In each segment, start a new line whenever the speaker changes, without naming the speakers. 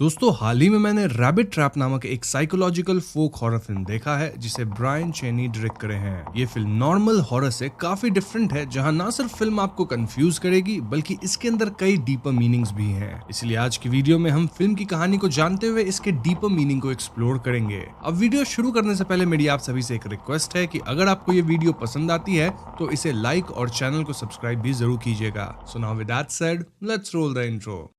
दोस्तों हाल ही में मैंने रैबिट ट्रैप नामक एक साइकोलॉजिकल फोक हॉरर फिल्म देखा है जिसे ब्रायन चेनी डायरेक्ट करे हैं। ये फिल्म नॉर्मल हॉरर से काफी डिफरेंट है, जहां ना सिर्फ फिल्म आपको कंफ्यूज करेगी बल्कि इसके अंदर कई डीपर मीनिंग्स भी हैं। इसलिए आज की वीडियो में हम फिल्म की कहानी को जानते हुए इसके डीपर मीनिंग को एक्सप्लोर करेंगे। अब वीडियो शुरू करने से पहले मेरी आप सभी से एक रिक्वेस्ट है कि अगर आपको ये वीडियो पसंद आती है तो इसे लाइक और चैनल को सब्सक्राइब भी जरूर कीजिएगा। So now with that said, let's roll the intro.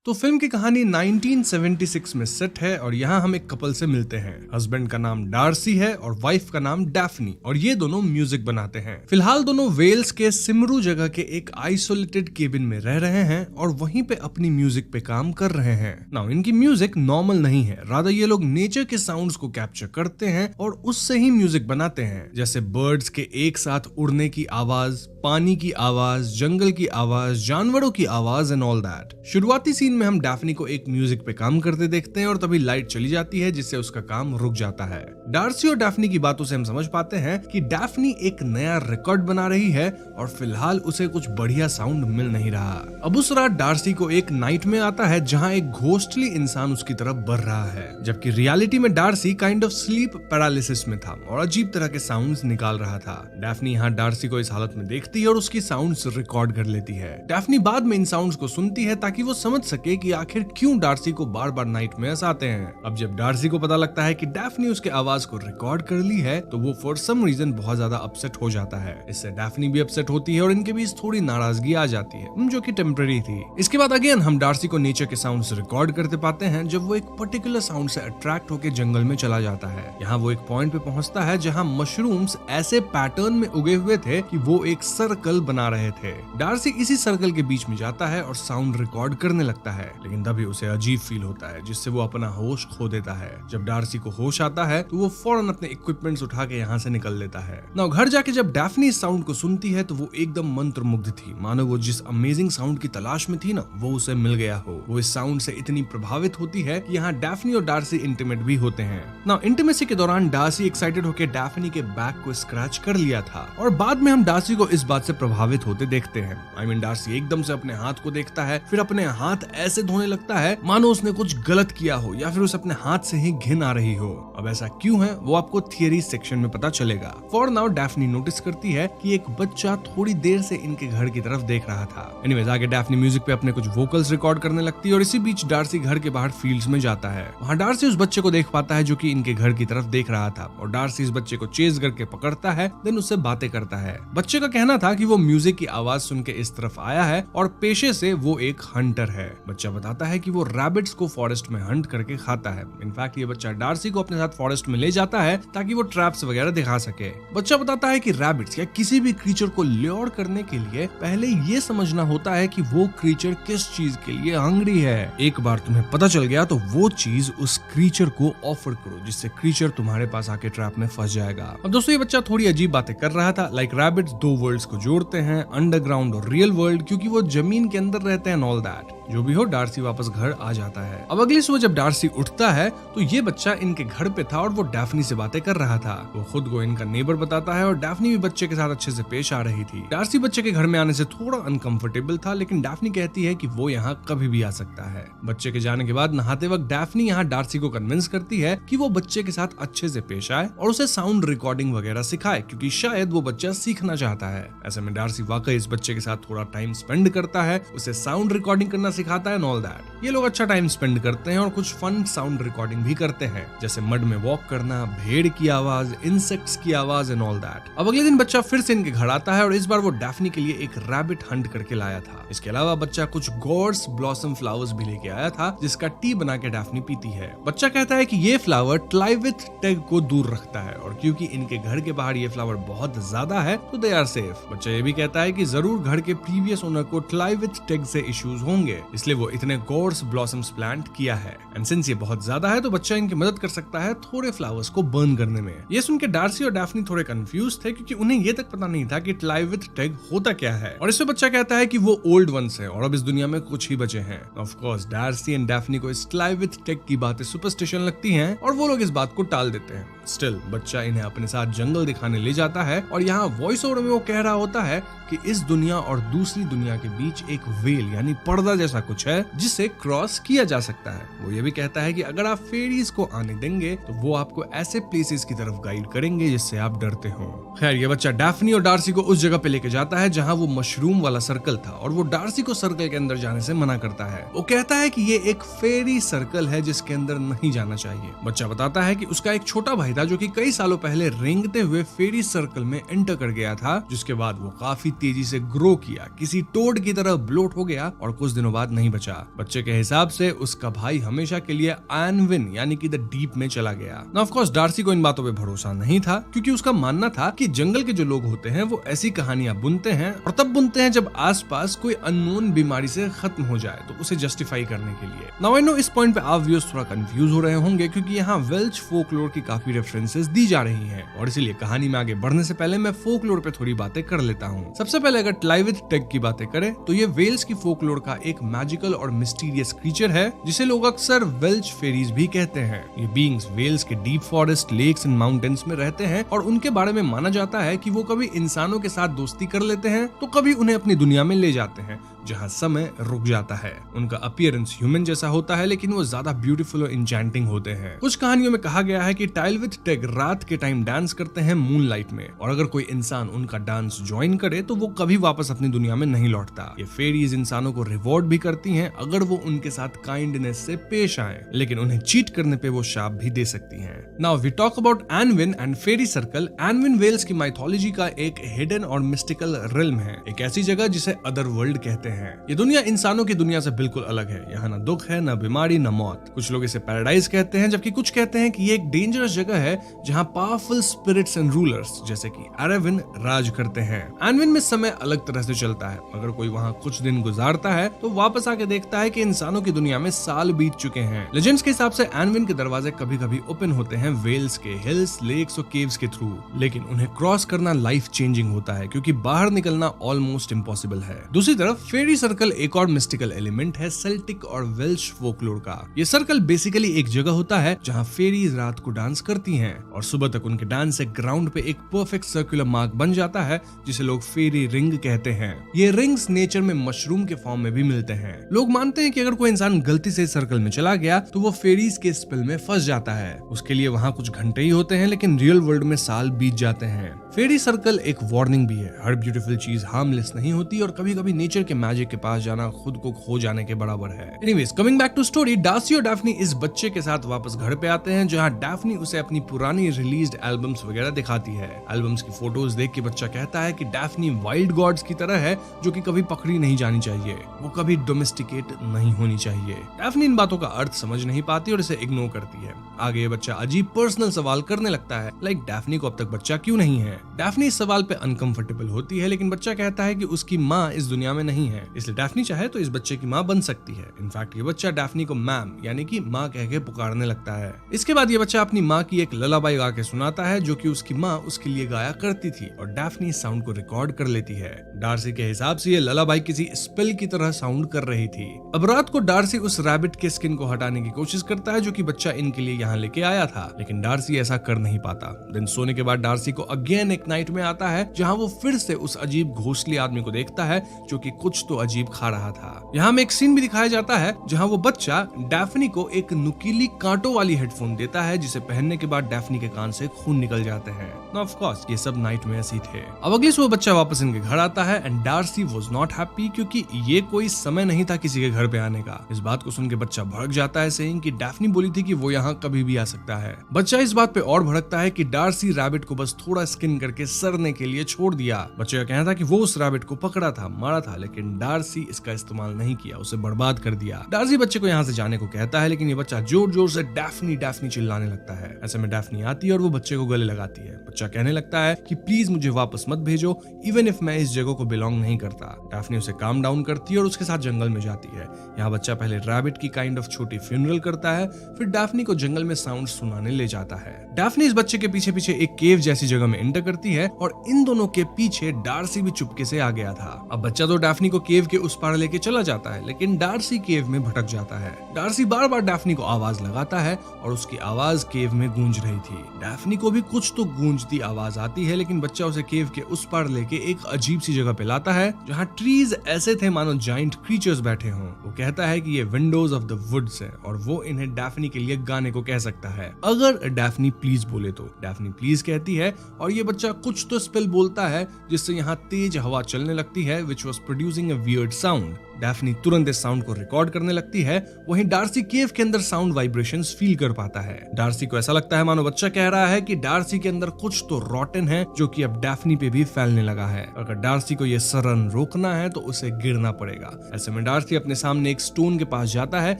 तो फिल्म की कहानी 1976 में सेट है और यहाँ हम एक कपल से मिलते हैं। हस्बैंड का नाम डार्सी है और वाइफ का नाम डैफ्नी, और ये दोनों म्यूजिक बनाते हैं। फिलहाल दोनों वेल्स के सिमरू जगह के एक आइसोलेटेड केबिन में रह रहे हैं और वहीं पे अपनी म्यूजिक पे काम कर रहे हैं। नाउ इनकी म्यूजिक नॉर्मल नहीं है, रादर ये लोग नेचर के साउंड्स को कैप्चर करते हैं और उससे ही म्यूजिक बनाते हैं, जैसे बर्ड्स के एक साथ उड़ने की आवाज, पानी की आवाज, जंगल की आवाज, जानवरों की आवाज एंड ऑल दैट। शुरुआती सीन में हम डैफ्नी को एक म्यूजिक पे काम करते देखते हैं और तभी लाइट चली जाती है जिससे उसका काम रुक जाता है। डार्सी और डैफ्नी की बातों से हम समझ पाते हैं कि डैफ्नी एक नया रिकॉर्ड बना रही है और फिलहाल उसे कुछ बढ़िया साउंड मिल नहीं रहा। अब उस रात डार्सी को एक नाइट में आता है जहां एक घोस्टली इंसान उसकी तरफ बढ़ रहा है, जबकि रियलिटी में Darcy kind of sleep paralysis में था और अजीब तरह के साउंड्स निकाल रहा था। डैफ्नी यहाँ डार्सी को इस हालत में देखती है और उसकी साउंड्स रिकॉर्ड कर लेती है। डैफ्नी बाद में इन साउंड्स को सुनती है ताकि वो समझ सके कि आखिर क्यों डार्सी को बार बार नाइट में आते हैं। अब जब डार्सी को पता लगता है कि डैफ्नी उसके आवाज को रिकॉर्ड कर ली है तो वो फॉर सम रीजन बहुत ज्यादा अपसेट हो जाता है। इससे डैफ्नी भी अपसेट होती है और इनके बीच थोड़ी नाराजगी आ जाती है, जो कि टेम्परेरी थी। इसके बाद अगेन हम डार्सी को नेचर के साउंड्स रिकॉर्ड करते पाते हैं जब वो एक पर्टिकुलर साउंड से अट्रैक्ट होकर जंगल में चला जाता है। यहाँ वो एक पॉइंट पे पहुंचता है जहाँ मशरूम्स ऐसे पैटर्न में उगे हुए थे कि वो एक सर्कल बना रहे थे। डार्सी इसी सर्कल के बीच में जाता है और साउंड रिकॉर्ड करने लगता है, लेकिन तभी उसे अजीब फील होता है जिससे वो अपना होश खो देता है। जब डार्सी को होश आता है तो वो फौरन अपने इक्विपमेंट्स उठा के यहाँ से निकल लेता है। नाउ घर जाके जब डैफ्नी इस साउंड को सुनती है तो वो एकदम मंत्रमुग्ध थी, मानो वो जिस अमेजिंग साउंड की तलाश में थी ना, वो उसे मिल गया हो। वो इस साउंड से इतनी प्रभावित होती है कि यहाँ डैफ्नी और डार्सी इंटीमेट भी होते हैं। नाउ इंटीमेसी के दौरान डार्सी एक्साइटेड होकर डैफ्नी के बैक को स्क्रैच कर लिया था और बाद में हम डार्सी को इस बात से प्रभावित होते देखते हैं। डार्सी एकदम से अपने हाथ को देखता है, फिर अपने हाथ ऐसे धोने लगता है मानो उसने कुछ गलत किया हो या फिर उसे अपने हाथ से ही घिन आ रही हो। अब ऐसा क्यों है वो आपको थियरी सेक्शन में पता चलेगा। फॉर नाउ डैफ्नी नोटिस करती है कि एक बच्चा थोड़ी देर से इनके घर की तरफ देख रहा था। एनीवेज आगे डैफ्नी म्यूजिक पे अपने कुछ वोकल्स रिकॉर्ड करने लगती है और इसी बीच डार्सी घर के बाहर फील्ड्स में जाता है। वहाँ डार्सी उस बच्चे को देख पाता है जो कि इनके घर की तरफ देख रहा था और डार्सी इस बच्चे को चेज करके पकड़ता है, देन उससे बातें करता है। बच्चे का कहना था कि वो म्यूजिक की आवाज सुन के इस तरफ आया है और पेशे से वो एक हंटर है। बच्चा बताता है कि वो रैबिट्स को फॉरेस्ट में हंट करके खाता है। इनफैक्ट ये बच्चा डार्सी को अपने साथ फॉरेस्ट में ले जाता है ताकि वो ट्रैप्स वगैरह दिखा सके। बच्चा बताता है कि रैबिट्स या किसी भी क्रीचर को ल्योर करने के लिए पहले ये समझना होता है कि वो क्रीचर किस चीज के लिए हंग्री है। एक बार तुम्हें पता चल गया तो वो चीज उस क्रीचर को ऑफर करो जिससे क्रीचर तुम्हारे पास आके ट्रैप में फंस जाएगा। अब दोस्तों ये बच्चा थोड़ी अजीब बातें कर रहा था, लाइक रैबिट्स दो वर्ल्ड्स को जोड़ते हैं, अंडरग्राउंड और रियल वर्ल्ड, क्योंकि वो जमीन के अंदर रहते हैं, ऑल दैट। जो भी हो, डार्सी वापस घर आ जाता है। अब अगली सुबह जब डार्सी उठता है तो ये बच्चा इनके घर पे था और वो डैफ्नी से बातें कर रहा था। वो खुद को इनका नेबर बताता है और डैफ्नी भी बच्चे के साथ अच्छे से पेश आ रही थी। डार्सी बच्चे के घर में आने से थोड़ा अनकंफर्टेबल था, लेकिन डैफ्नी कहती है कि वो यहाँ कभी भी आ सकता है। बच्चे के जाने के बाद नहाते वक्त डैफ्नी यहाँ डार्सी को कन्विंस करती है कि वो बच्चे के साथ अच्छे से पेश आए और उसे साउंड रिकॉर्डिंग वगैरह सिखाए, क्योंकि शायद वो बच्चा सीखना चाहता है। ऐसे में डार्सी वाकई इस बच्चे के साथ थोड़ा टाइम स्पेंड करता है, उसे साउंड रिकॉर्डिंग करना सिखाता है एंड ऑल दैट। ये लोग अच्छा टाइम स्पेंड करते हैं और कुछ फन साउंड रिकॉर्डिंग भी करते हैं, जैसे मड में वॉक करना, भेड़ की आवाज, इंसेक्ट्स की आवाज एंड ऑल दैट। अब अगले दिन बच्चा फिर से इनके घर आता है और इस बार वो डैफ्नी के लिए एक रैबिट हंट करके लाया था। इसके अलावा बच्चा कुछ गॉड्स ब्लॉसम फ्लावर्स भी लेके आया था जिसका टी बना के डैफ्नी पीती है। बच्चा कहता है कि ये फ्लावर ट्लाइविथ टेग को दूर रखता है और क्योंकि इनके घर के बाहर ये फ्लावर बहुत ज्यादा है तो दे आर सेफ। बच्चा ये भी कहता है कि जरूर घर के प्रीवियस ओनर को ट्लाइविथ टेग से इश्यूज होंगे, इसलिए वो इतने गोर्स ब्लॉसम्स प्लांट किया है। एंड सिंस ये बहुत ज्यादा है तो बच्चा इनकी मदद कर सकता है थोड़े फ्लावर्स को बर्न करने में। ये सुन के डार्सी और डैफ्नी थोड़े कंफ्यूज थे क्योंकि उन्हें ये तक पता नहीं था कि ट्लाइविथ टेग होता क्या है। और इसमें बच्चा कहता है कि वो ओल्ड वंस है और अब इस दुनिया में कुछ ही बचे हैं। Of course Darcy and Daphne को इस ट्लाइविथ टेग की बातें सुपरस्टिशन लगती हैं और वो लोग इस बात को टाल देते हैं। स्टिल बच्चा इन्हें अपने साथ जंगल दिखाने ले जाता है और यहाँ वॉइस ओवर में वो कह रहा होता है कि इस दुनिया और दूसरी दुनिया के बीच एक वेल यानी पर्दा जैसा कुछ है जिसे क्रॉस किया जा सकता है। वो ये भी कहता है कि अगर आप फेरीज को आने देंगे तो वो आपको ऐसे प्लेसेस की तरफ गाइड करेंगे जिससे आप डरते हो। खैर ये बच्चा डैफ्नी और डार्सी को उस जगह पे लेके जाता है जहाँ वो मशरूम वाला सर्कल था और वो डार्सी को सर्कल के अंदर जाने से मना करता है। वो कहता है कि ये एक फेरी सर्कल है जिसके अंदर नहीं जाना चाहिए। बच्चा बताता है कि उसका एक छोटा भाई था जो कि कई सालों पहले रेंगते हुए फेरी सर्कल में एंटर कर गया था, जिसके बाद वो काफी तेजी से ग्रो किया, किसी टोड की तरह ब्लोट हो गया और कुछ दिनों बाद नहीं बचा। बच्चे के हिसाब से उसका भाई हमेशा के लिए एनविन यानी कि द डीप में चला गया। ऑफ कोर्स डार्सी को इन बातों पे भरोसा नहीं था क्योंकि उसका मानना था कि जंगल के जो लोग होते हैं वो ऐसी कहानियां बुनते हैं और तब बुनते हैं जब आसपास कोई अननोन बीमारी से खत्म हो जाए तो उसे जस्टिफाई करने के लिए। नाउ आई नो इस पॉइंट पे आप व्यूअर्स थोड़ा कंफ्यूज हो रहे होंगे क्योंकि यहाँ वेल्श फोकलोर की काफी रेफरेंसेस दी जा रही हैं और इसीलिए कहानी में आगे बढ़ने से पहले मैं फोकलोर पे थोड़ी बातें कर लेता हूँ। सबसे पहले अगर ट्लाइविथ टेग की बातें करें तो ये वेल्स की फोकलोर का एक मैजिकल और मिस्टीरियस क्रीचर है जिसे लोग अक्सर वेल्श फेरीज भी कहते हैं। ये बीइंग्स वेल्स के deep forest, lakes and mountains में रहते हैं और उनके बारे में माना जाता है कि वो कभी इंसानों के साथ दोस्ती कर लेते हैं तो कभी उन्हें अपनी दुनिया में ले जाते हैं जहाँ समय रुक जाता है। उनका अपीयरेंस ह्यूमन जैसा होता है लेकिन वो ज्यादा ब्यूटीफुल और इंचेंटिंग होते हैं। कुछ कहानियों में कहा गया है कि ट्लाइविथ टेग रात के टाइम डांस करते हैं मूनलाइट में और अगर कोई इंसान उनका डांस ज्वाइन करे तो वो कभी वापस अपनी दुनिया में नहीं लौटता। ये फेरीज इंसानों को रिवॉर्ड भी करती हैं अगर वो उनके साथ काइंडनेस से पेश आए, लेकिन उन्हें चीट करने पे वो शाप भी दे सकती हैं। Now we talk about Annwn and fairy circle. Annwn Wales की माइथोलॉजी का एक हिडन और मिस्टिकल रिल्म है, एक ऐसी जगह जिसे अदर वर्ल्ड कहते हैं। ये दुनिया इंसानों की दुनिया से बिल्कुल अलग है। यहाँ न दुख है, न बीमारी, न मौत। कुछ लोग इसे पैराडाइज कहते हैं जबकि कुछ कहते हैं कि ये एक डेंजरस जगह है जहाँ पावरफुल स्पिरिट्स एंड रूलर्स जैसे कि एरेविन राज करते हैं। एनविन में समय अलग तरह से चलता है। अगर कोई वहाँ कुछ दिन गुजारता है तो वापस आके देखता है कि इंसानों की दुनिया में साल बीत चुके हैं। लेजेंड्स के हिसाब से एनविन के दरवाजे कभी कभी ओपन होते हैं वेल्स के हिल्स, लेक्स और केव्स के थ्रू, लेकिन उन्हें क्रॉस करना लाइफ चेंजिंग होता है क्योंकि बाहर निकलना ऑलमोस्ट इम्पॉसिबल है। दूसरी तरफ फेरी सर्कल एक और मिस्टिकल एलिमेंट है सेल्टिक और वेल्श फोकलोर का। ये सर्कल बेसिकली एक जगह होता है जहाँ फेरीज रात को डांस करती हैं और सुबह तक उनके डांस से ग्राउंड पे एक परफेक्ट सर्कुलर मार्क बन जाता है जिसे लोग फेरी रिंग कहते हैं। ये रिंग्स नेचर में मशरूम के फॉर्म में भी मिलते हैं। लोग मानते हैं कि अगर कोई इंसान गलती से सर्कल में चला गया तो वो फेरीज के स्पेल में फंस जाता है। उसके लिए वहाँ कुछ घंटे ही होते हैं लेकिन रियल वर्ल्ड में साल बीत जाते हैं। फेरी सर्कल एक वार्निंग भी है। हर ब्यूटीफुल चीज हार्मलेस नहीं होती और कभी कभी नेचर के मैजिक के पास जाना खुद को खो जाने के बराबर है। Anyways coming back to story, Darcy और डैफ्नी इस बच्चे के साथ वापस घर पे आते हैं जहाँ डैफ्नी उसे अपनी पुरानी रिलीज्ड एल्बम्स वगैरह दिखाती है। एल्बम्स की फोटोज देख के बच्चा कहता है कि डैफ्नी वाइल्ड गॉड्स की तरह है जो कि कभी पकड़ी नहीं जानी चाहिए, वो कभी डोमेस्टिकेट नहीं होनी चाहिए। डैफ्नी इन बातों का अर्थ समझ नहीं पाती और इसे इग्नोर करती है। आगे ये बच्चा अजीब पर्सनल सवाल करने लगता है, लाइक डैफ्नी को अब तक बच्चा क्यों नहीं है। डैफ्नी इस सवाल पे अनकंफर्टेबल होती है लेकिन बच्चा कहता है कि उसकी माँ इस दुनिया में नहीं है, इसलिए डैफ्नी चाहे तो इस बच्चे की माँ बन सकती है। इनफैक्ट ये बच्चा डैफ्नी को मैम यानी कि माँ कह के पुकारने लगता है। इसके बाद ये बच्चा अपनी माँ की एक ललाबाई गा के सुनाता है जो कि उसकी माँ उसके लिए गाया करती थी और डैफ्नी इस साउंड को रिकॉर्ड कर लेती है। डार्सी के हिसाब से ये ललाबाई किसी स्पेल की तरह साउंड कर रही थी। अब रात को डार्सी उस रैबिट के स्किन को हटाने की कोशिश करता है जो कि बच्चा इनके लिए यहाँ लेके आया था, लेकिन डार्सी ऐसा कर नहीं पाता। दिन सोने के बाद डार्सी को अगेन एक नाइट में आता है जहाँ वो फिर से उस अजीब घोंसली आदमी को देखता है जो कि कुछ तो अजीब खा रहा था। यहाँ में एक सीन भी दिखाया जाता है जहाँ वो बच्चा डैफ्नी को एक नुकीली कांटों वाली हेडफोन देता है जिसे पहनने के बाद डैफ्नी के कान से खून निकल जाते हैं। ऑफ कोर्स ये सब नाइट में ऐसे थे। अब अगली सुबह बच्चा वापस इनके घर आता है and Darcy was not happy क्योंकि ये कोई समय नहीं था किसी के घर पे आने का। इस बात को सुन के बच्चा भड़क जाता है सेइंग कि डैफ्नी बोली थी कि वो यहाँ कभी भी आ सकता है। बच्चा इस बात पे और भड़कता है कि डार्सी रैबिट को बस थोड़ा स्किन करके सरने के लिए छोड़ दिया। बच्चे का कहना था कि वो उस रैबिट को पकड़ा था, मारा था, लेकिन लेकिन डार्सी इसका इस्तेमाल नहीं किया, उसे बर्बाद कर दिया। डार्सी बच्चे को यहाँ से जाने को कहता है, लेकिन ये बच्चा जोर जोर से डैफ्नी डैफ्नी चिल्लाने लगता है। ऐसे में डैफ्नी आती है और वो बच्चे को गले लगाती है। बच्चा कहने लगता है कि प्लीज मुझे वापस मत भेजो, इवन इफ मैं इस जगह को बिलोंग नहीं करता। डैफ्नी उसे काम डाउन करती है और उसके साथ जंगल में जाती है। यहाँ बच्चा पहले रैबिट की काइंड ऑफ छोटी फ्यूनरल करता है, फिर डैफ्नी को जंगल में साउंड सुनाने ले जाता है। डैफ्नी इस बच्चे के पीछे पीछे एक केव जैसी जगह में एंटर करती है और इन दोनों के पीछे डार्सी भी चुपके से आ गया था। अब बच्चा तो डैफ्नी को केव के उस पार लेके चला जाता है, लेकिन डार्सी केव में भटक जाता है। डार्सी बार बार डैफ्नी को आवाज लगाता है और उसकी आवाज केव में गूंज रही थी। डैफ्नी को भी कुछ तो गूंजती आवाज आती है, लेकिन बच्चा उसे केव के उस पार लेके एक अजीब सी जगह पे लाता है जहाँ ट्रीज ऐसे थे मानो जाइंट क्रीचर्स बैठे हों। वो कहता है कि ये विंडोज ऑफ द वुड्स है और वो इन्हें डैफ्नी के लिए गाने को कह सकता है अगर डैफ्नी प्लीज बोले तो। डैफ्नी प्लीज कहती है और ये बच्चा कुछ तो स्पेल बोलता है जिससे यहाँ तेज हवा चलने लगती है, which was producing a weird sound. Daphne तुरंत इस साउंड को रिकॉर्ड करने लगती है। वहीं डार्सी केव के अंदर साउंड वाइब्रेशंस फील कर पाता है। डार्सी को ऐसा लगता है मानो बच्चा कह रहा है कि डार्सी के अंदर कुछ तो रॉटन है जो कि अब डैफ्नी पे भी फैलने लगा है। अगर डार्सी को ये सरन रोकना है तो उसे गिरना पड़ेगा। ऐसे में डार्सी अपने सामने एक स्टोन के पास जाता है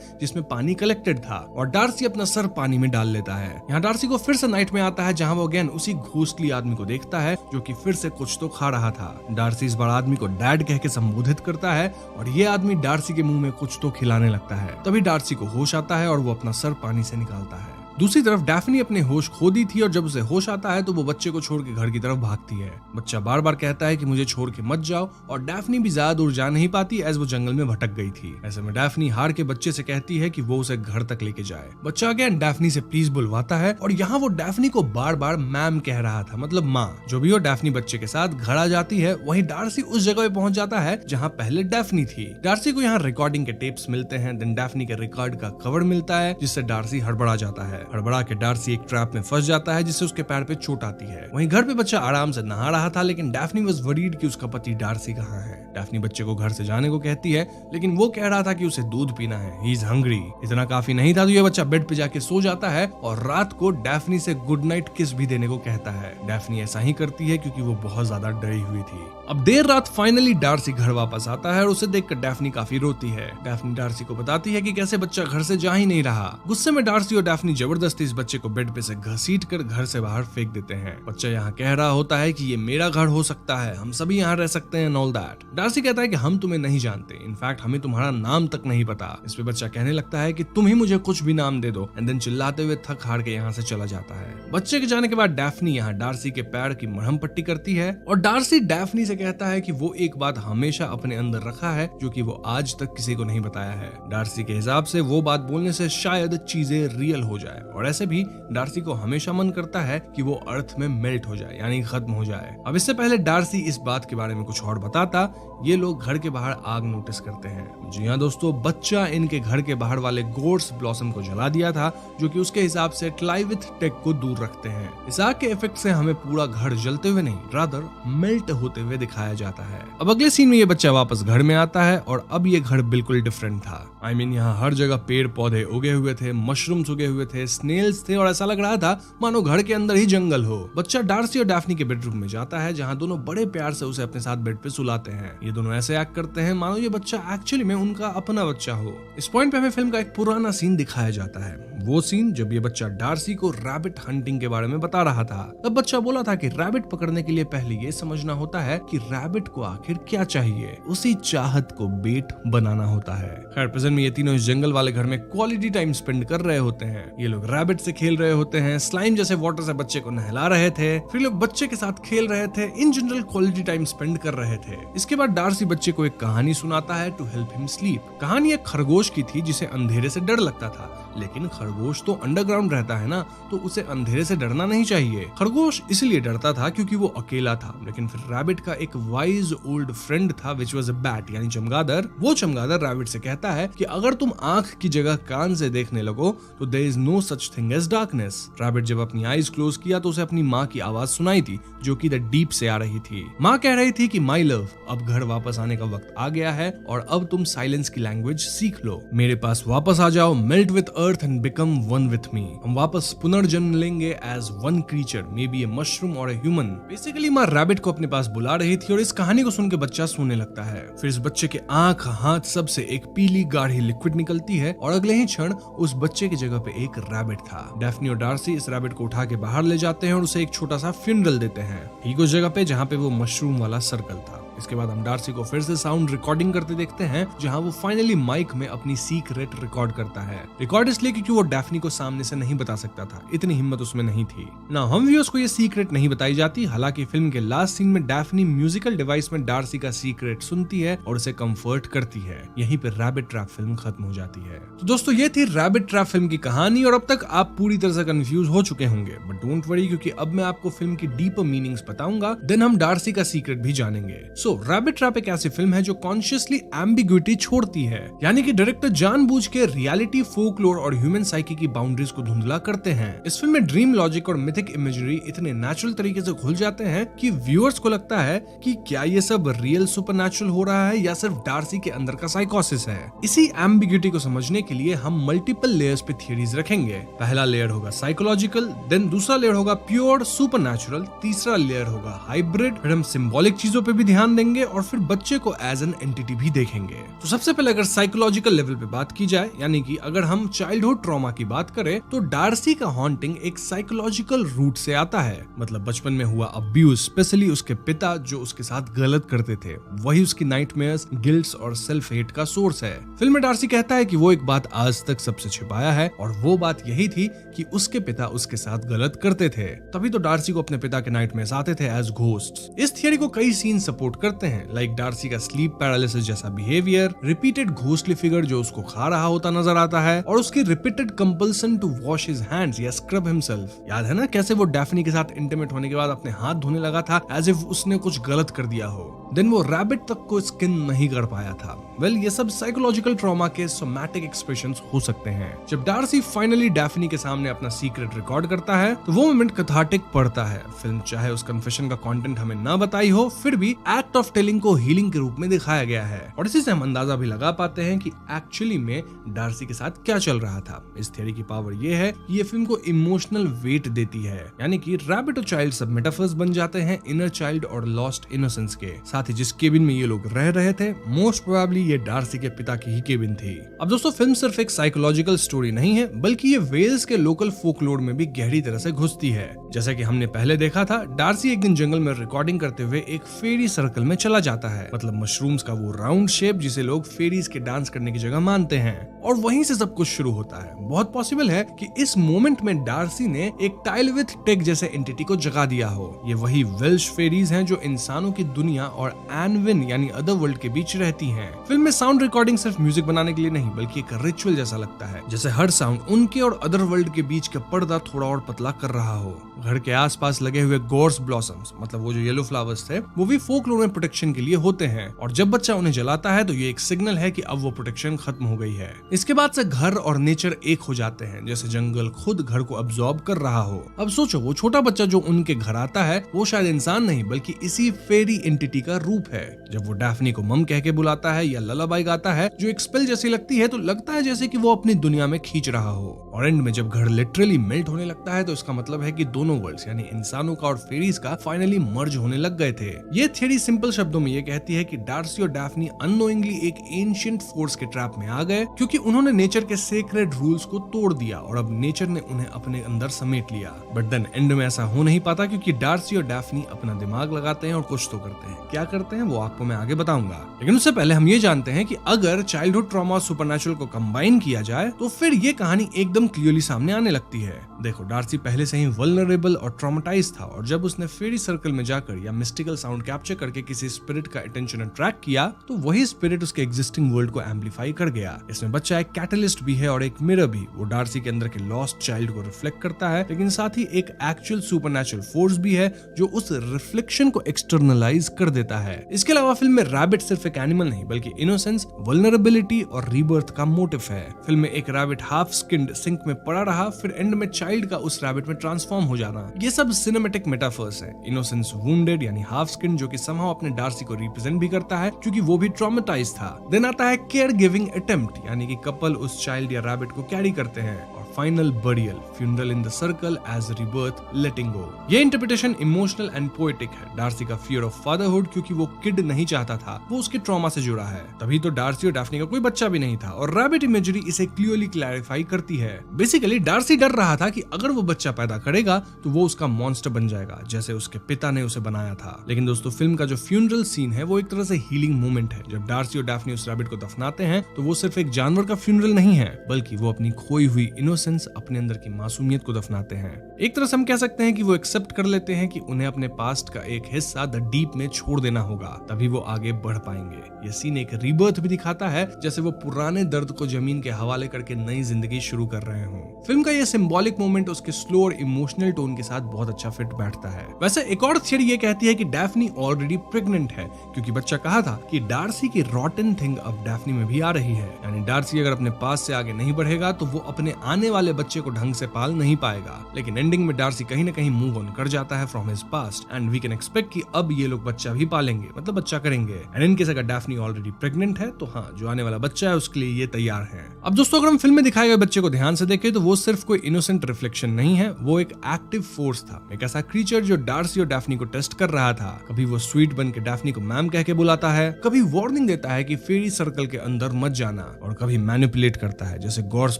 जिसमें पानी कलेक्टेड था और डार्सी अपना सर पानी में डाल लेता है। यहाँ डार्सी को फिर से नाइट में आता है जहाँ वो अगेन उसी घोस्टली आदमी को देखता है जो कि फिर से कुछ तो खा रहा था। डार्सी इस बार आदमी को डैड कह के संबोधित करता है और ये आदमी डार्सी के मुंह में कुछ तो खिलाने लगता है। तभी डार्सी को होश आता है और वो अपना सर पानी से निकालता है। दूसरी तरफ डैफ्नी अपने होश खो दी थी और जब उसे होश आता है तो वो बच्चे को छोड़ के घर की तरफ भागती है। बच्चा बार बार कहता है कि मुझे छोड़ के मत जाओ और डैफ्नी भी ज्यादा दूर जा नहीं पाती एज वो जंगल में भटक गई थी। ऐसे में डैफ्नी हार के बच्चे से कहती है कि वो उसे घर तक लेके जाए। बच्चा अगेन डैफ्नी से प्लीज बुलवाता है और यहाँ वो डैफ्नी को बार बार मैम कह रहा था, मतलब माँ। जो भी हो डैफ्नी बच्चे के साथ घर आ जाती है। वहीं डार्सी उस जगह पे पहुंच जाता है जहाँ पहले डैफ्नी थी। डार्सी को यहाँ रिकॉर्डिंग के टेप्स मिलते हैं। देन डैफ्नी के रिकॉर्ड का कवर मिलता है जिससे डार्सी हड़बड़ा जाता है। हड़बड़ा के डार्सी एक ट्रैप में फंस जाता है जिससे उसके पैर पे चोट आती है। वहीं घर पे बच्चा आराम से नहा रहा था, लेकिन डैफ्नी वाज वरीड कि उसका पति डार्सी कहाँ है। डैफ्नी बच्चे को घर से जाने को कहती है, लेकिन वो कह रहा था कि उसे दूध पीना है, ही इज हंग्री। इतना काफी नहीं था तो ये बच्चा बेड पे जाके सो जाता है और रात को डैफ्नी से गुड नाइट किस भी देने को कहता है। डैफ्नी ऐसा ही करती है क्योंकि वो बहुत ज्यादा डरी हुई थी। अब देर रात फाइनली डार्सी घर वापस आता है और उसे देखकर डैफ्नी काफी रोती है। डैफ्नी डार्सी को बताती है कि कैसे बच्चा घर से जा ही नहीं रहा। गुस्से में डार्सी और डैफ्नी जबरदस्ती इस बच्चे को बेड पे से घसीट कर घर से बाहर फेंक देते हैं। बच्चा यहाँ कह रहा होता है कि ये मेरा घर हो सकता है, हम सभी यहाँ रह सकते हैं, ऑल दैट। डार्सी कहता है कि हम तुम्हें नहीं जानते, इनफैक्ट हमें तुम्हारा नाम तक नहीं पता। इस पे बच्चा कहने लगता है कि तुम ही मुझे कुछ भी नाम दे दो, एंड देन चिल्लाते हुए थक हार के यहाँ से चला जाता है। बच्चे के जाने के बाद डैफ्नी यहाँ डार्सी के पैर की मरहम पट्टी करती है और डार्सी डैफ्नी से कहता है कि वो एक बात हमेशा अपने अंदर रखा है जो कि वो आज तक किसी को नहीं बताया है। डार्सी के हिसाब से वो बात बोलने से शायद चीजें रियल हो जाए और ऐसे भी डार्सी को हमेशा मन करता है कि वो अर्थ में मेल्ट हो जाए, यानी खत्म हो जाए। अब इससे पहले डार्सी इस बात के बारे में कुछ और बताता, ये लोग घर के बाहर आग नोटिस करते हैं। जी हाँ दोस्तों, बच्चा इनके घर के बाहर वाले गोर्स ब्लॉसम को जला दिया था जो कि उसके हिसाब से ट्लाइविथ टेक को दूर रखते हैं। इस आग के इफेक्ट से हमें पूरा घर जलते हुए नहीं, रादर मेल्ट होते हुए दिखाया जाता है। अब अगले सीन में ये बच्चा वापस घर में आता है और अब ये घर बिल्कुल डिफरेंट था। आई मीन यहाँ हर जगह पेड़ पौधे उगे हुए थे, मशरूम्स उगे हुए थे, स्नेल्स थे और ऐसा लग रहा था मानो घर के अंदर ही जंगल हो। बच्चा डार्सी और डैफ्नी के बेडरूम में जाता है जहाँ दोनों बड़े प्यार से उसे अपने साथ बेड पे सुलाते हैं। ये दोनों ऐसे एक्ट करते हैं मानो ये बच्चा एक्चुअली में उनका अपना बच्चा हो। इस पॉइंट पे हमें फिल्म का एक पुराना सीन दिखाया जाता है, वो सीन जब ये बच्चा डार्सी को रैबिट हंटिंग के बारे में बता रहा था। तब बच्चा बोला था कि रैबिट पकड़ने के लिए पहले ये समझना होता है कि रैबिट को आखिर क्या चाहिए, उसी चाहत को बेट बनाना होता है। खैर प्रेजेंट में ये तीनों इस जंगल वाले घर में क्वालिटी टाइम स्पेंड कर रहे होते हैं। ये लोग रैबिट से खेल रहे होते हैं, स्लाइम जैसे वाटर से बच्चे को नहला रहे थे, फिर लोग बच्चे के साथ खेल रहे थे, in general quality time spend कर रहे थे। इसके बाद डार्सी बच्चे को एक कहानी सुनाता है टू हेल्प हिम स्लीप। कहानी एक खरगोश की थी जिसे अंधेरे से डर लगता था, लेकिन खरगोश तो अंडरग्राउंड रहता है ना, तो उसे अंधेरे से डरना नहीं चाहिए। खरगोश इसलिए डरता था क्योंकि वो अकेला था, लेकिन फिर रैबिट का एक वाइज ओल्ड फ्रेंड था विच वाज अ बैट, यानी चमगादड़। वो चमगादड़ रैबिट से कहता है कि अगर तुम आंख की जगह कान से देखने लगो तो there is no such thing as darkness. Rabbit जब अपनी आईज क्लोज किया तो उसे अपनी माँ की आवाज सुनाई थी जो कि द डीप से आ रही थी। माँ कह रही थी कि माई लव, अब घर वापस आने का वक्त आ गया है और अब तुम साइलेंस की लैंग्वेज सीख लो। मेरे पास वापस आ जाओ, melt with earth and become become one with me. हम वापस पुनर्जन्म लेंगे as one creature, maybe a mushroom और ए ह्यूमन। बेसिकली माँ रैबिट को अपने पास बुला रही थी और इस कहानी को सुन के बच्चा सोने लगता है। फिर इस बच्चे के आंख, हाथ सब से एक पीली गाढ़ी लिक्विड निकलती है और अगले ही क्षण उस बच्चे की जगह पे एक रैबिट था। डैफ्नी और डार्सी इस रैबिट को उठा के बाहर ले जाते हैं और उसे एक छोटा सा फ्यूनरल देते हैं, ठीक उस जगह पे जहाँ पे वो मशरूम वाला सर्कल था। इसके बाद हम डार्सी को फिर से साउंड रिकॉर्डिंग करते देखते हैं, जहां वो फाइनली माइक में अपनी सीक्रेट रिकॉर्ड करता है। रिकॉर्ड इसलिए क्योंकि वो डैफ्नी को सामने से नहीं बता सकता था, इतनी हिम्मत उसमें नहीं थी ना। हम व्यूअर्स को ये सीक्रेट नहीं बताई जाती। हालांकि फिल्म के लास्ट सीन में डैफ्नी म्यूजिकल डिवाइस में डार्सी का सीक्रेट सुनती है और उसे कंफर्ट करती है। यहीं पे रैबिट ट्रैप फिल्म खत्म हो जाती है। तो दोस्तों ये थी रैबिट ट्रैप फिल्म की कहानी और अब तक आप पूरी तरह से कंफ्यूज हो चुके होंगे, बट डोंट वरी क्योंकि अब मैं आपको फिल्म की डीपर मीनिंग्स बताऊंगा, देन हम डार्सी का सीक्रेट भी जानेंगे। सो रैबिट ट्रैप एक ऐसी फिल्म है जो कॉन्शियसली एम्बिग्विटी छोड़ती है, यानी कि डायरेक्टर जानबूझ के रियलिटी, फोकलोर और ह्यूमन साइकी की बाउंड्रीज को धुंधला करते हैं। इस फिल्म में ड्रीम लॉजिक और मिथिक इमेजरी इतने नेचुरल तरीके से घुल जाते हैं कि व्यूअर्स को लगता है कि क्या ये सब रियल सुपरनैचुरल हो रहा है या सिर्फ डार्सी के अंदर का साइकोसिस है। इसी एम्बिग्विटी को समझने के लिए हम मल्टीपल लेयर्स पे थियरीज रखेंगे। पहला लेयर होगा साइकोलॉजिकल, देन दूसरा लेयर होगा प्योर सुपरनैचुरल, तीसरा लेयर होगा हाइब्रिड, फिर हम सिंबॉलिक चीजों पे भी ध्यान देंगे और फिर बच्चे को एज एन एंटिटी भी देखेंगे। तो सबसे पहले अगर साइकोलॉजिकल लेवल पे बात की जाए, यानी कि अगर हम चाइल्डहुड ट्रॉमा की बात करें, तो डार्सी का हॉन्टिंग एक साइकोलॉजिकल रूट से आता है। मतलब बचपन में हुआ अब्यूज, स्पेशली उसके पिता जो उसके साथ गलत करते थे, वही उसकी नाइटमेयर्स, गिल्ट्स और सेल्फ हेट का सोर्स है। फिल्म में डार्सी कहता है कि वो एक बात आज तक सबसे छिपाया है और वो बात यही थी कि उसके पिता उसके साथ गलत करते थे। तभी तो डार्सी को अपने पिता के नाइटमेयर्स आते थे एज घोस्ट्स। इस थियरी को कई सीन सपोर्ट करते हैं, लाइक डार्सी का स्लीप पैरालिसिस जैसा बिहेवियर, रिपीटेड घोस्टली फिगर जो उसको खा रहा होता नजर आता है और उसकी repeated compulsion to wash his hands या स्क्रब हिमसेल्फ। याद है ना कैसे वो डैफ्नी के साथ इंटीमेट होने के बाद अपने हाथ धोने लगा था एज इफ उसने कुछ गलत कर दिया हो। देन वो रैबिट तक को स्किन नहीं कर पाया था। वेल, ये सब साइकोलॉजिकल ट्रॉमा के सोमैटिक एक्सप्रेशंस हो सकते हैं। जब डार्सी फाइनली डैफ्नी के सामने अपना सीक्रेट रिकॉर्ड करता है तो वो मोमेंट कैथार्टिक पड़ता है। फिल्म चाहे उस कन्फेशन का कंटेंट हमें ना बताई हो, फिर भी एक्ट ऑफ टेलिंग को हीलिंग के रूप में दिखाया गया है और इसी से हम अंदाजा भी लगा पाते हैं कि एक्चुअली में डार्सी के साथ क्या चल रहा था। इस थियरी की पावर ये है कि ये फिल्म को इमोशनल वेट देती है, यानी कि रैबिट और चाइल्ड सब मेटाफर्स बन जाते हैं इनर चाइल्ड और लॉस्ट इनोसेंस के। साथ ही जिस केबिन में ये लोग रह रहे थे, मोस्ट प्रोबेबली ये डार्सी के पिता की ही केबिन थी। अब दोस्तों फिल्म सिर्फ एक साइकोलॉजिकल स्टोरी नहीं है, बल्कि ये वेल्स के लोकल फोकलोर में भी गहरी तरह से घुसती है। जैसा कि हमने पहले देखा था, डार्सी एक दिन जंगल में रिकॉर्डिंग करते हुए एक फेरी सर्कल में चला जाता है, मतलब मशरूम्स का वो राउंड शेप जिसे लोग फेरीज के डांस करने की जगह मानते हैं, और वहीं से सब कुछ शुरू होता है। बहुत पॉसिबल है कि इस मोमेंट में डार्सी ने एक टाइल विथ टेक जैसे एंटिटी को जगा दिया हो। ये वही वेल्श फेरीज हैं जो इंसानों की दुनिया और एनविन यानी अदर वर्ल्ड के बीच रहती हैं। फिल्म में साउंड रिकॉर्डिंग सिर्फ म्यूजिक बनाने के लिए नहीं, बल्कि एक रिचुअल जैसा लगता है, जैसे हर साउंड उनके और अदर वर्ल्ड के बीच का पर्दा थोड़ा और पतला कर रहा हो। घर के आसपास लगे हुए गोर्स ब्लॉसम्स, मतलब वो जो येलो फ्लावर्स थे, वो भी फोकलोर में प्रोटेक्शन के लिए होते हैं, और जब बच्चा उन्हें जलाता है तो ये एक सिग्नल है कि अब वो प्रोटेक्शन खत्म हो गई है। इसके बाद से घर और नेचर एक हो जाते हैं, जैसे जंगल खुद घर को अब्सॉर्ब कर रहा हो। अब सोचो, वो छोटा बच्चा जो उनके घर आता है वो शायद इंसान नहीं बल्कि इसी फेरी एंटिटी का रूप है। जब वो डैफ्नी को मम कह के बुलाता है या ललाबाई गाता है जो एक स्पेल जैसी लगती है, तो लगता है जैसे कि वो अपनी दुनिया में खींच रहा हो। और एंड में जब घर लिटरली मेल्ट होने लगता है तो इसका मतलब है कि दोनों वर्ल्ड्स यानी इंसानों का और फेरीज का फाइनली मर्ज होने लग गए थे। ये थ्योरी सिंपल शब्दों में ये कहती है कि डार्सी और डैफ्नी अननोइंगली एक एंशिएंट फोर्स के ट्रैप में आ गए, क्योंकि उन्होंने नेचर के सेक्रेड रूल्स को तोड़ दिया और अब नेचर ने उन्हें अपने अंदर समेट लिया। बट देन एंड में ऐसा हो नहीं पाता, क्योंकि डार्सी और डैफ्नी अपना दिमाग लगाते हैं और कुछ तो करते हैं। क्या करते हैं वो आपको मैं आगे बताऊंगा, लेकिन उससे पहले हम ये जानते हैं कि अगर चाइल्डहुड ट्रॉमा और सुपरनैचुरल को कंबाइन किया जाए तो फिर ये कहानी एकदम क्लियरली सामने आने लगती है। देखो, डार्सी पहले से ही वल्नरेबल और ट्रॉमेटाइज था, और जब उसने फेरी सर्कल में जाकर या मिस्टिकल साउंड कैप्चर करके किसी स्पिरिट का अटेंशन अट्रैक्ट किया, तो वही स्पिरिट उसके एग्जिस्टिंग वर्ल्ड को एम्पलीफाई कर गया। इसमें बच्चा एक कैटलिस्ट भी है और एक मिरर भी। वो डार्सी के अंदर के लॉस्ट चाइल्ड को रिफ्लेक्ट करता है, लेकिन साथ ही एक एक्चुअल सुपरनैचुरल फोर्स भी है जो उस रिफ्लेक्शन को एक्सटर्नलाइज कर देता है। इसके अलावा फिल्म में रैबिट सिर्फ एक एनिमल नहीं बल्कि इनोसेंस, वल्नरेबिलिटी और रीबर्थ का मोटिव है। फिल्म में एक रैबिट हाफ स्किन्ड सिंक में पड़ा रहा, फिर एंड में चाइल्ड का उस रैबिट में ट्रांसफॉर्म हो जाना, ये सब सिनेमैटिक मेटाफर्स है। इनोसेंस वुंडेड यानी हाफ स्किन जो कि समहाउ अपने डार्सी को रिप्रेजेंट भी करता है क्योंकि वो भी ट्रॉमेटाइज था। देन आता है केयर गिविंग अटेम्प्ट यानी कि कपल उस चाइल्ड या रैबिट को कैरी करते हैं। Final burial, funeral in the circle as rebirth, letting go. ये इंटरप्रिटेशन इमोशनल एंड पोएटिक है। डार्सी का फियर ऑफ फादरहुड क्योंकि वो किड नहीं चाहता था, वो उसके ट्रॉमा से जुड़ा है। तभी तो डार्सी और डैफ्नी का कोई बच्चा भी नहीं था और रैबिट इमेजरी इसे क्लियरली क्लैरिफाई करती है। बेसिकली डार्सी डर रहा था कि अगर वो बच्चा पैदा करेगा तो वो उसका मॉन्स्टर बन जाएगा जैसे उसके पिता ने उसे बनाया था। लेकिन दोस्तों फिल्म का जो फ्यूनरल सीन है वो एक तरह से हीलिंग मोमेंट है। जब डार्सी और डैफ्नी उस रैबिट को दफनाते हैं तो वो सिर्फ एक जानवर का फ्यूनरल नहीं है बल्कि वो अपनी खोई हुई इनोसेंस, अपने अंदर की मासूमियत को दफनाते हैं। एक तरह से हम कह सकते हैं कि वो एक्सेप्ट कर लेते हैं कि उन्हें अपने पास्ट का एक हिस्सा द डीप में छोड़ देना होगा, तभी वो आगे बढ़ पाएंगे। ये सीन एक रीबर्थ भी दिखाता है जैसे वो पुराने दर्द को जमीन के हवाले करके नई जिंदगी शुरू कर रहे हों। फिल्म का ये सिंबॉलिक मोमेंट उसके स्लो और इमोशनल टोन के साथ बहुत अच्छा फिट बैठता है। वैसे एक और थियरी ये कहती है कि डैफ्नी ऑलरेडी प्रेग्नेंट है क्योंकि बच्चा कहा था कि डार्सी की रॉटन थिंग अब डैफ्नी में भी आ रही है। यानी डार्सी अगर अपने पास से आगे नहीं बढ़ेगा तो वो अपने आने वाले बच्चे को ढंग से पाल नहीं पाएगा। लेकिन एंडिंग में डार्सी कहीं ना कहीं मूव ऑन कर जाता है from his past and we can expect कि अब ये लोग बच्चा भी पालेंगे, मतलब बच्चा करेंगे। एंड इन केस अगर डैफ्नी ऑलरेडी प्रेग्नेंट है तो हाँ, जो आने वाला बच्चा है उसके लिए ये तैयार है। अब दोस्तों अगर हम फिल्म में दिखाए गए बच्चे को ध्यान से देखें तो वो सिर्फ कोई इनोसेंट रिफ्लेक्शन नहीं है, वो एक एक्टिव फोर्स था, एक ऐसा क्रीचर जो डार्सी और डैफ्नी को टेस्ट कर रहा था। कभी वो स्वीट बन के डैफ्नी को मैम कह के बुलाता है, कभी वार्निंग देता है कि फेरी सर्कल के अंदर मत जाना, और कभी मैनिपुलेट करता है जैसे गॉर्स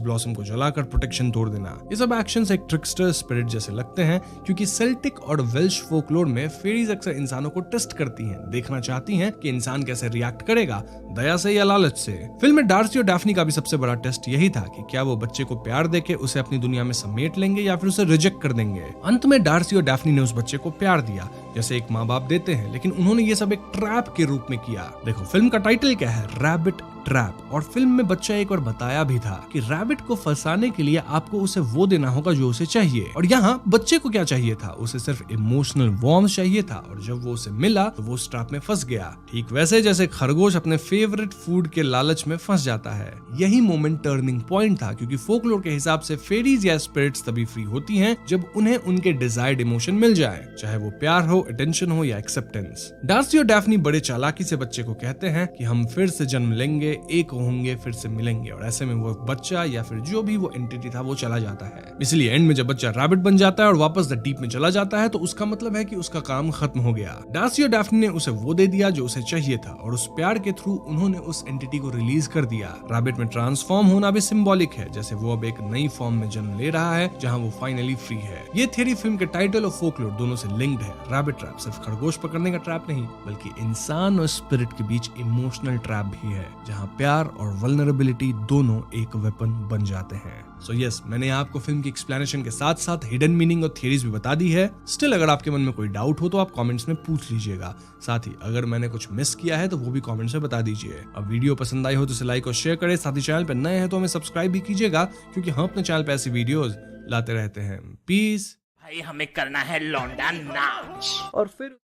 ब्लॉसम को जलाकर प्रोटेक्शन तोड़ देना। ये सब एक्शंस एक ट्रिकस्टर स्पिरिट जैसे लगते हैं क्योंकि सेल्टिक और वेल्श फोकलोर में फेरीज अक्सर इंसानों को टेस्ट करती हैं, देखना चाहती हैं कि इंसान कैसे रिएक्ट करेगा, दया से या लालच से। फिल्म में डार्सी और डैफ्नी का भी सबसे बड़ा टेस्ट यही था कि क्या वो बच्चे को प्यार देके उसे अपनी दुनिया में समेट लेंगे या फिर उसे रिजेक्ट कर देंगे। अंत में डार्सी और डैफ्नी ने उस बच्चे को प्यार दिया जैसे एक माँ बाप देते हैं, लेकिन उन्होंने ये सब एक ट्रैप के रूप में किया। देखो फिल्म का टाइटल क्या है, रैबिट ट्रैप, और फिल्म में बच्चा एक बार बताया भी था कि रैबिट को फंसाने के लिए आपको उसे वो देना होगा जो उसे चाहिए, और यहाँ बच्चे को क्या चाहिए था, उसे सिर्फ इमोशनल वार्मथ चाहिए था, और जब वो उसे मिला तो वो उस ट्रैप में फंस गया। ठीक वैसे जैसे खरगोश अपने फेवरेट फूड के लालच में फंस जाता है। यही मोमेंट टर्निंग पॉइंट था क्योंकि फोकलोर के हिसाब से फेरीज या स्पिरिट्स तभी फ्री होती हैं जब उन्हें उनके डिजायर्ड इमोशन मिल जाए, चाहे वो प्यार हो, अटेंशन हो या एक्सेप्टेंस। डार्सी और डैफ्नी बड़े चालाकी से बच्चे को कहते हैं कि हम फिर से जन्म लेंगे, एक होंगे, फिर से मिलेंगे, और ऐसे में वो बच्चा या फिर जो भी वो एंटिटी था वो चला जाता है। इसलिए एंड में जब बच्चा रैबिट बन जाता है और वापस द डीप में चला जाता है तो उसका मतलब है कि उसका काम खत्म हो गया। डार्सी और डैफ्नी ने उसे वो दे दिया जो उसे चाहिए था, और उस प्यार के थ्रू उन्होंने उस एंटिटी को रिलीज कर दिया। रैबिट में ट्रांसफॉर्म होना भी सिंबॉलिक है, जैसे वो अब एक नई फॉर्म में जन्म ले रहा है जहां वो फाइनली फ्री है। ये थियरी फिल्म के टाइटल और फोकलोर दोनों से लिंक्ड है। रैबिट ट्रैप सिर्फ खरगोश पकड़ने का ट्रैप नहीं बल्कि इंसान और स्पिरिट के बीच इमोशनल ट्रैप भी है, जहां प्यार और वल्नरेबिलिटी दोनों एक वेपन बन जाते हैं। सो यस, मैंने आपको फिल्म की एक्सप्लेनेशन के साथ साथ हिडन मीनिंग और थियरीज भी बता दी है। स्टिल अगर आपके मन में कोई डाउट हो तो आप कमेंट्स में पूछ लीजिएगा। साथ ही अगर मैंने कुछ मिस किया है तो वो भी कमेंट्स में बता दीजिए। अब वीडियो पसंद आई हो तो इसे लाइक और शेयर करें। साथ ही चैनल पर नए हैं तो हमें सब्सक्राइब भी कीजिएगा क्योंकि हम अपने चैनल पर ऐसी वीडियोज लाते रहते हैं। पीस।
भाई हमें करना है लौंडा नाच।
और फिर